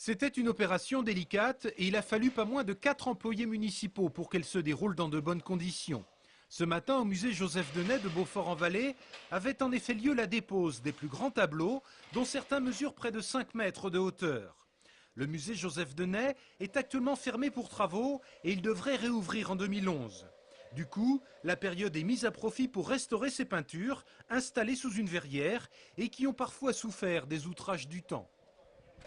C'était une opération délicate et il a fallu pas moins de 4 employés municipaux pour qu'elle se déroule dans de bonnes conditions. Ce matin, au musée Joseph Denay de Beaufort-en-Vallée, avait en effet lieu la dépose des plus grands tableaux, dont certains mesurent près de 5 mètres de hauteur. Le musée Joseph Denay est actuellement fermé pour travaux et il devrait réouvrir en 2011. Du coup, la période est mise à profit pour restaurer ces peintures, installées sous une verrière et qui ont parfois souffert des outrages du temps.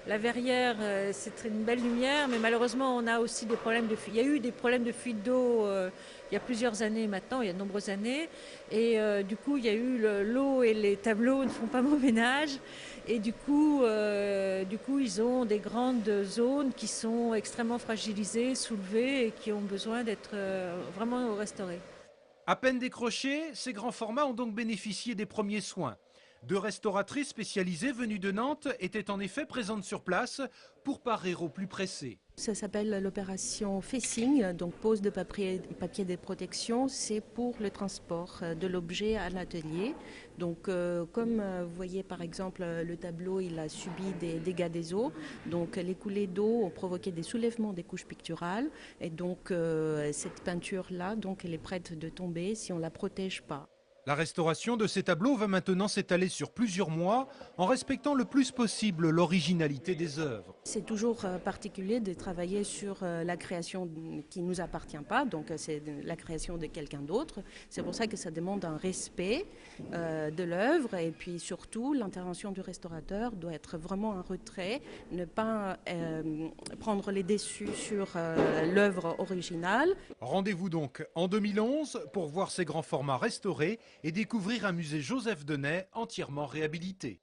La verrière, c'est une belle lumière, mais malheureusement, on a aussi des problèmes de fuite. Il y a eu des problèmes de fuite d'eau il y a plusieurs années maintenant, il y a de nombreuses années. Et du coup, il y a eu l'eau et les tableaux ne font pas bon ménage. Et du coup, ils ont des grandes zones qui sont extrêmement fragilisées, soulevées et qui ont besoin d'être vraiment restaurées. À peine décrochés, ces grands formats ont donc bénéficié des premiers soins. 2 restauratrices spécialisées venues de Nantes étaient en effet présentes sur place pour parer au plus pressé. Ça s'appelle l'opération Facing, donc pose de papier de protection. C'est pour le transport de l'objet à l'atelier. Donc comme vous voyez par exemple le tableau, il a subi des dégâts des eaux. Donc les coulées d'eau ont provoqué des soulèvements des couches picturales. Et donc cette peinture-là, donc elle est prête de tomber si on ne la protège pas. La restauration de ces tableaux va maintenant s'étaler sur plusieurs mois en respectant le plus possible l'originalité des œuvres. C'est toujours particulier de travailler sur la création qui ne nous appartient pas, donc c'est la création de quelqu'un d'autre. C'est pour ça que ça demande un respect de l'œuvre et puis surtout l'intervention du restaurateur doit être vraiment un retrait, ne pas prendre les dessus sur l'œuvre originale. Rendez-vous donc en 2011 pour voir ces grands formats restaurés et découvrir un musée Joseph Denay entièrement réhabilité.